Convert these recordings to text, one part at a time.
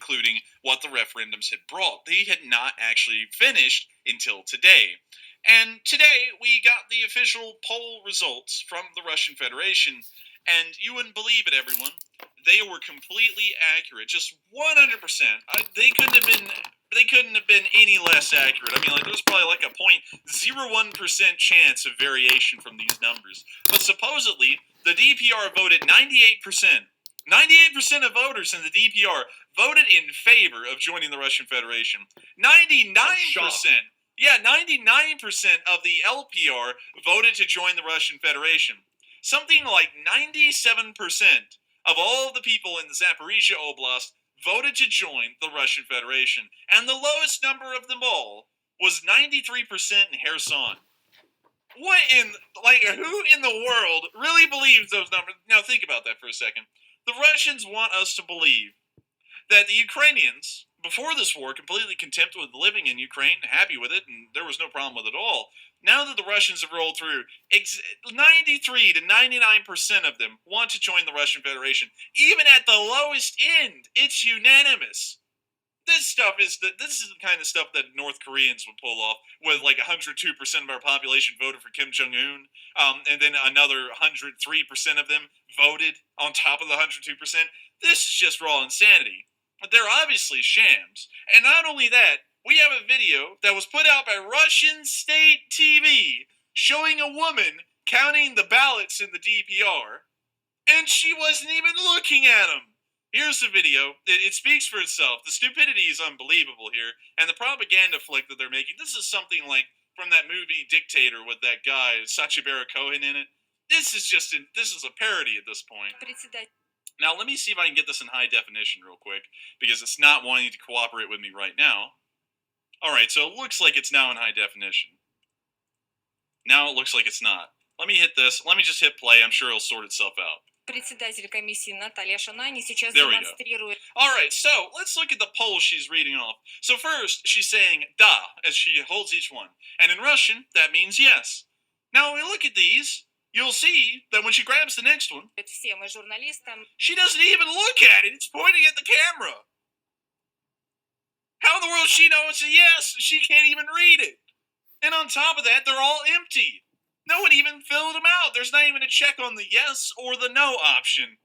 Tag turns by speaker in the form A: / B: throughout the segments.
A: including what the referendums had brought. They had not actually finished until today. And today we got the official poll results from the Russian Federation, and you wouldn't believe it, everyone. They were completely accurate, just 100%. They couldn't have been any less accurate. I mean, like, there's probably like a 0.01% chance of variation from these numbers. But supposedly, the DPR voted 98%. 98% of voters in the DPR voted in favor of joining the Russian Federation. 99%. Yeah, 99% of the LPR voted to join the Russian Federation. Something like 97% of all of the people in the Zaporizhia Oblast voted to join the Russian Federation. And the lowest number of them all was 93% in Kherson. Who in the world really believes those numbers? Now think about that for a second. The Russians want us to believe that the Ukrainians, before this war, completely content with living in Ukraine, happy with it, and there was no problem with it at all. Now that the Russians have rolled through, 93 to 99% of them want to join the Russian Federation. Even at the lowest end, it's unanimous. This is the kind of stuff that North Koreans would pull off, with like 102% of our population voted for Kim Jong-un, and then another 103% of them voted on top of the 102%. This is just raw insanity. But they're obviously shams. And not only that, we have a video that was put out by Russian state TV showing a woman counting the ballots in the DPR, and she wasn't even looking at them. Here's the video. It speaks for itself. The stupidity is unbelievable here, and the propaganda flick that they're making. This is something like from that movie Dictator with that guy, Sacha Baron Cohen, in it. This is a parody at this point. Now, let me see if I can get this in high definition real quick, because it's not wanting to cooperate with me right now. Alright, so it looks like it's now in high definition. Now it looks like it's not. Let me hit this. Let me just hit play. I'm sure it'll sort itself out.
B: Председатель комиссии Наталья Шанани сейчас
A: демонстрирует. Alright, so let's look at the poll she's reading off. So first, she's saying da as she holds each one. And in Russian, that means yes. Now, when we look at these, you'll see that when she grabs the next one, she doesn't even look at it. It's pointing at the camera. How in the world does she know it's a yes? She can't even read it. And on top of that, they're all empty. No one even filled them out. There's not even a check on the yes or the no option.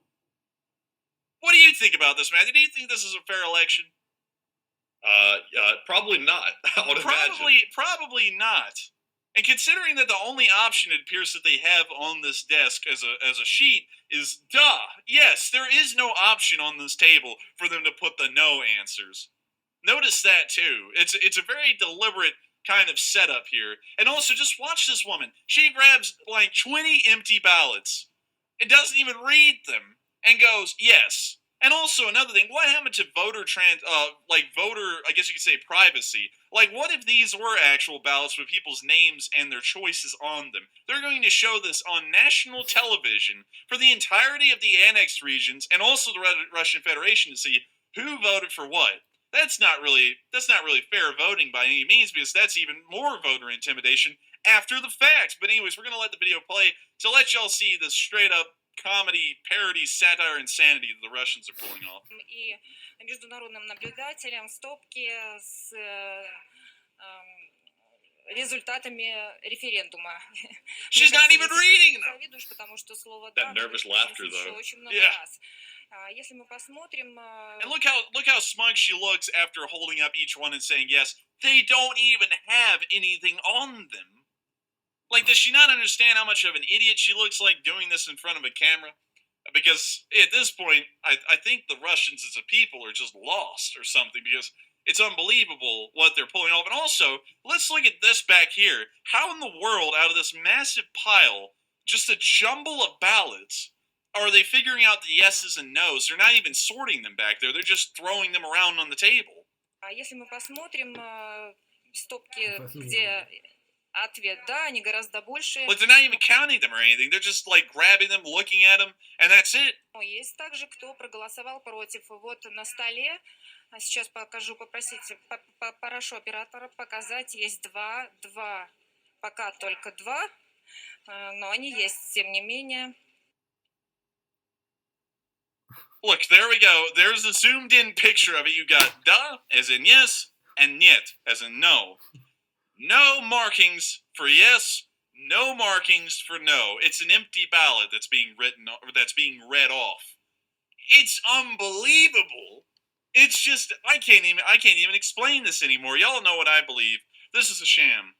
A: What do you think about this, Matthew? Do you think this is a fair election?
C: Probably not. I would imagine.
A: Probably not. And considering that the only option it appears that they have on this desk as a sheet is yes, there is no option on this table for them to put the no answers. Notice that too. It's a very deliberate kind of setup here. And also, just watch this woman. She grabs like 20 empty ballots and doesn't even read them and goes, yes. And also another thing, what happened to voter, I guess you could say privacy? Like, what if these were actual ballots with people's names and their choices on them? They're going to show this on national television for the entirety of the annexed regions and also the Russian Federation to see who voted for what. That's not really fair voting by any means, because that's even more voter intimidation after the fact. But anyways, we're going to let the video play to let y'all see the straight up comedy, parody, satire, insanity that the Russians are pulling off.
B: И международным наблюдателям стопки с результатами референдума.
A: She's not even reading them.
B: Завидуешь, потому что слово
C: That nervous laughter, though.
B: Очень много раз. Если мы посмотрим...
A: And look how smug she looks after holding up each one and saying yes. They don't even have anything on them. Like, does she not understand how much of an idiot she looks like doing this in front of a camera? Because at this point, I think the Russians as a people are just lost or something, because it's unbelievable what they're pulling off. And also, let's look at this back here. How in the world, out of this massive pile, just a jumble of ballots, are they figuring out the yeses and nos? They're not even sorting them back there. They're just throwing them around on the table.
B: Если мы посмотрим стопки, где ответ да, они гораздо больше.
A: But they're not even counting them or anything. They're just like grabbing them, looking at them, and that's it.
B: Есть также, кто проголосовал против. Вот на столе, сейчас покажу, попросите, попрошу оператора показать, есть два. Пока только два, но они есть, тем не менее.
A: Look, there we go. There's a zoomed-in picture of it. You got "da" as in yes, and "niet" as in no. No markings for yes, no markings for no. It's an empty ballot that's being read off. It's unbelievable. It's just I can't even explain this anymore. Y'all know what I believe. This is a sham.